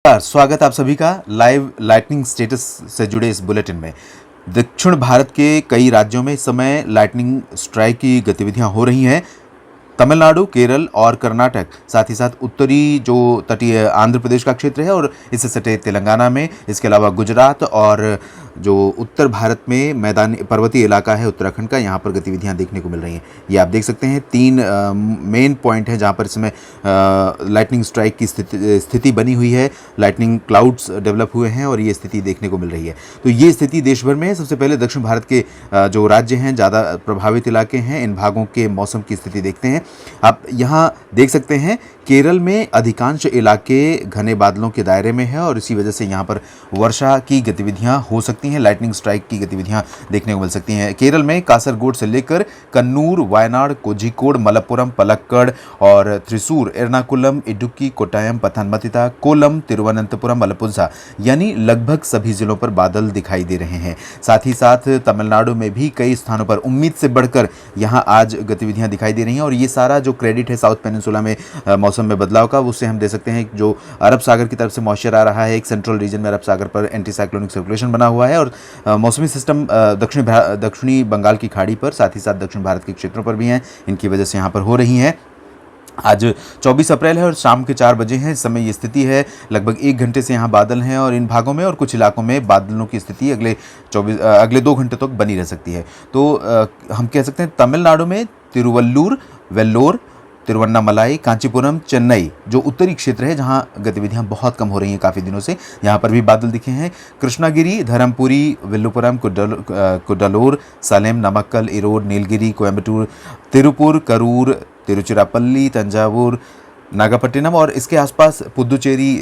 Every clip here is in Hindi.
स्वागत आप सभी का लाइव लाइटनिंग स्टेटस से जुड़े इस बुलेटिन में। दक्षिण भारत के कई राज्यों में इस समय लाइटनिंग स्ट्राइक की गतिविधियां हो रही हैं। तमिलनाडु, केरल और कर्नाटक, साथ ही साथ उत्तरी जो तटीय आंध्र प्रदेश का क्षेत्र है और इससे सटे तेलंगाना में, इसके अलावा गुजरात और जो उत्तर भारत में मैदानी पर्वतीय इलाका है उत्तराखंड का, यहाँ पर गतिविधियाँ देखने को मिल रही हैं। ये आप देख सकते हैं तीन मेन पॉइंट हैं जहाँ पर इसमें लाइटनिंग स्ट्राइक की स्थिति बनी हुई है। लाइटनिंग क्लाउड्स डेवलप हुए हैं और ये स्थिति देखने को मिल रही है। तो ये स्थिति देश भर में है। सबसे पहले दक्षिण भारत के जो राज्य हैं, ज़्यादा प्रभावित इलाके हैं, इन भागों के मौसम की स्थिति देखते हैं। आप यहाँ देख सकते हैं केरल में अधिकांश इलाके घने बादलों के दायरे में है और इसी वजह से यहाँ पर वर्षा की गतिविधियाँ हो सकती हैं, लाइटनिंग स्ट्राइक की गतिविधियाँ देखने को मिल सकती हैं। केरल में कासरगोड से लेकर कन्नूर, वायनाड, कोझिकोड, मलप्पुरम, पलक्कड़ और त्रिशूर, एर्नाकुलम, इडुक्की, कोट्टायम, पथानमथिट्टा, कोलम, तिरुवनंतपुरम, अलपुझा यानी लगभग सभी जिलों पर बादल दिखाई दे रहे हैं। साथ ही साथ तमिलनाडु में भी कई स्थानों पर उम्मीद से बढ़कर यहाँ आज गतिविधियाँ दिखाई दे रही हैं और ये सारा जो क्रेडिट है साउथ पेनिनसुला में मौसम में बदलाव का, उससे हम दे सकते हैं जो अरब सागर की तरफ से मॉइस्चर आ रहा है। एक सेंट्रल रीजन में अरब सागर पर एंटी साइक्लोनिक सर्कुलेशन बना हुआ है और मौसमी सिस्टम दक्षिणी बंगाल की खाड़ी पर, साथ ही साथ दक्षिण भारत के क्षेत्रों पर भी हैं। इनकी वजह से यहाँ पर हो रही हैं। आज 24 अप्रैल है और शाम के 4 बजे हैं। इस समय ये स्थिति है, लगभग 1 घंटे से यहाँ बादल हैं और इन भागों में और कुछ इलाकों में बादलों की स्थिति अगले 2 घंटे तक बनी रह सकती है। तो हम कह सकते हैं तमिलनाडु में तिरुवल्लूर, वेल्लोर, तिरुवन्नामलाई, कांचीपुरम, चेन्नई जो उत्तरी क्षेत्र है जहाँ गतिविधियाँ बहुत कम हो रही हैं काफ़ी दिनों से, यहाँ पर भी बादल दिखे हैं। कृष्णागिरी, धर्मपुरी, विल्लुपुरम, कुड्डलूर, सालेम, नमक्कल, इरोड, नीलगिरी, कोयम्बटूर, तिरुपुर, करूर, तिरुचिरापल्ली, तंजावुर, नागपट्टिनम और इसके आसपास पुदुचेरी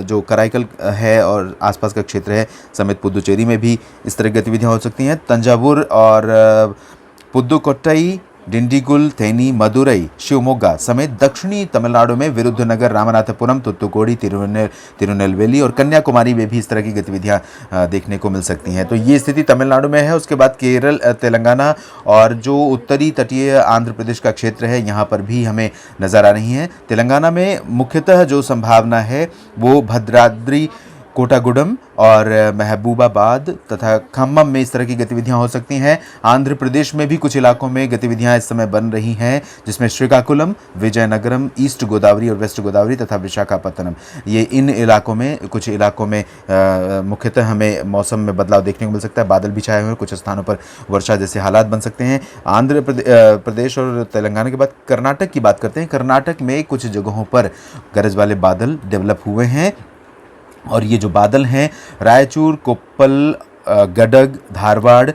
जो कराईकल है और आसपास का क्षेत्र है समेत पुदुचेरी में भी इस तरह की गतिविधियाँ हो सकती हैं। तंजावुर और पुदुकोट्टई, डिंडीगुल, थेनी, मदुरई, शिवमोगा समेत दक्षिणी तमिलनाडु में विरुद्धनगर, रामनाथपुरम, तुत्तुकुड़ी, तिरुनेलवेली और कन्याकुमारी में भी इस तरह की गतिविधियां देखने को मिल सकती हैं। तो ये स्थिति तमिलनाडु में है। उसके बाद केरल, तेलंगाना और जो उत्तरी तटीय आंध्र प्रदेश का क्षेत्र है यहाँ पर भी हमें नज़र आ रही हैं। तेलंगाना में मुख्यतः जो संभावना है वो भद्राद्री, कोटागुडम और महबूबाबाद तथा खम्मम में इस तरह की गतिविधियां हो सकती हैं। आंध्र प्रदेश में भी कुछ इलाकों में गतिविधियां इस समय बन रही हैं, जिसमें श्रीकाकुलम, विजयनगरम, ईस्ट गोदावरी और वेस्ट गोदावरी तथा विशाखापत्तनम, ये इन इलाकों में कुछ इलाकों में मुख्यतः हमें मौसम में बदलाव देखने को मिल सकता है। बादल भी छाए हुए हैं, कुछ स्थानों पर वर्षा जैसे हालात बन सकते हैं। आंध्र प्रदेश और तेलंगाना के बाद कर्नाटक की बात करते हैं। कर्नाटक में कुछ जगहों पर गरज वाले बादल डेवलप हुए हैं और ये जो बादल हैं रायचूर, कोप्पल, गडग, धारवाड़,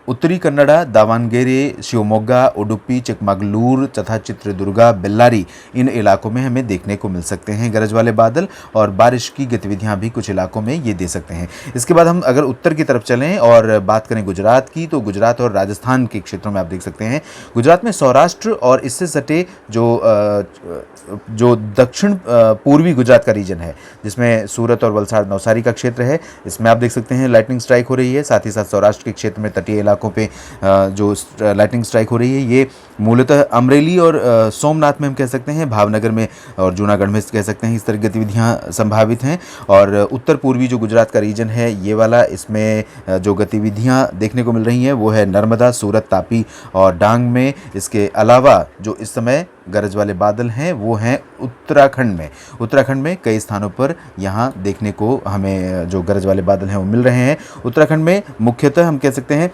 उत्तरी कन्नड़ा, दावणगेरे, शिवमोगा, उडुपी, चिकमगलूर तथा चित्रदुर्गा, बेल्लारी, इन इलाकों में हमें देखने को मिल सकते हैं गरज वाले बादल और बारिश की गतिविधियां भी कुछ इलाकों में ये दे सकते हैं। इसके बाद हम अगर उत्तर की तरफ चलें और बात करें गुजरात की, तो गुजरात और राजस्थान के क्षेत्रों में आप देख सकते हैं गुजरात में सौराष्ट्र और इससे सटे जो दक्षिण पूर्वी गुजरात का रीजन है, जिसमें सूरत और वलसाड़, नवसारी का क्षेत्र है, इसमें आप देख सकते हैं लाइटनिंग स्ट्राइक हो रही है। साथ ही साथ सौराष्ट्र के क्षेत्र में तटीय इलाकों पे जो लाइटनिंग स्ट्राइक हो रही है, ये मूलतः अमरेली और सोमनाथ में हम कह सकते हैं, भावनगर में और जूनागढ़ में कह सकते हैं, इस तरह की गतिविधियाँ संभावित हैं। और उत्तर पूर्वी जो गुजरात का रीजन है ये वाला, इसमें जो गतिविधियाँ देखने को मिल रही हैं वो है नर्मदा, सूरत, तापी और डांग में। इसके अलावा जो इस समय गरज वाले बादल हैं वो हैं उत्तराखंड में कई स्थानों पर यहाँ देखने को हमें जो गरज वाले बादल हैं वो मिल रहे हैं। उत्तराखंड में मुख्यतः हम कह सकते हैं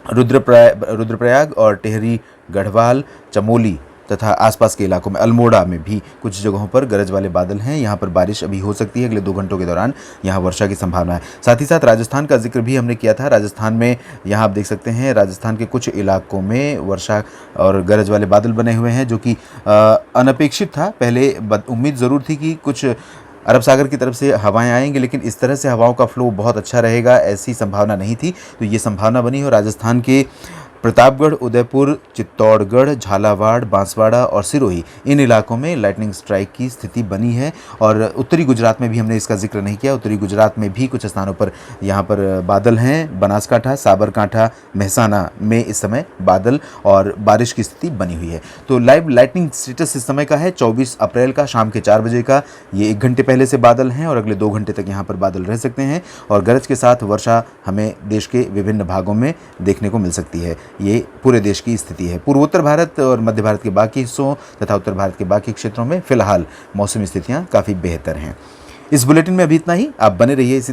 रुद्रप्रयाग और टिहरी, गढ़वाल, चमोली तथा आसपास के इलाकों में, अल्मोड़ा में भी कुछ जगहों पर गरज वाले बादल हैं। यहाँ पर बारिश अभी हो सकती है, अगले 2 घंटों के दौरान यहाँ वर्षा की संभावना है। साथ ही साथ राजस्थान का जिक्र भी हमने किया था। राजस्थान में यहाँ आप देख सकते हैं राजस्थान के कुछ इलाकों में वर्षा और गरज वाले बादल बने हुए हैं, जो कि अनपेक्षित था। पहले उम्मीद ज़रूर थी कि कुछ अरब सागर की तरफ से हवाएं आएंगी, लेकिन इस तरह से हवाओं का फ्लो बहुत अच्छा रहेगा ऐसी संभावना नहीं थी। तो ये संभावना बनी और राजस्थान के प्रतापगढ़, उदयपुर, चित्तौड़गढ़, झालावाड़, बांसवाड़ा और सिरोही, इन इलाकों में लाइटनिंग स्ट्राइक की स्थिति बनी है। और उत्तरी गुजरात में भी हमने इसका जिक्र नहीं किया, उत्तरी गुजरात में भी कुछ स्थानों पर यहाँ पर बादल हैं। बनासकांठा, साबरकांठा, मेहसाना में इस समय बादल और बारिश की स्थिति बनी हुई है। तो लाइव लाइटनिंग स्टेटस इस समय का है 24 अप्रैल का शाम के 4 बजे का। ये 1 घंटे पहले से बादल हैं और अगले 2 घंटे तक यहाँ पर बादल रह सकते हैं और गरज के साथ वर्षा हमें देश के विभिन्न भागों में देखने को मिल सकती है। ये पूरे देश की स्थिति है। पूर्वोत्तर भारत और मध्य भारत के बाकी हिस्सों तथा उत्तर भारत के बाकी क्षेत्रों में फिलहाल मौसमी स्थितियां काफ़ी बेहतर हैं। इस बुलेटिन में अभी इतना ही। आप बने रहिए इसी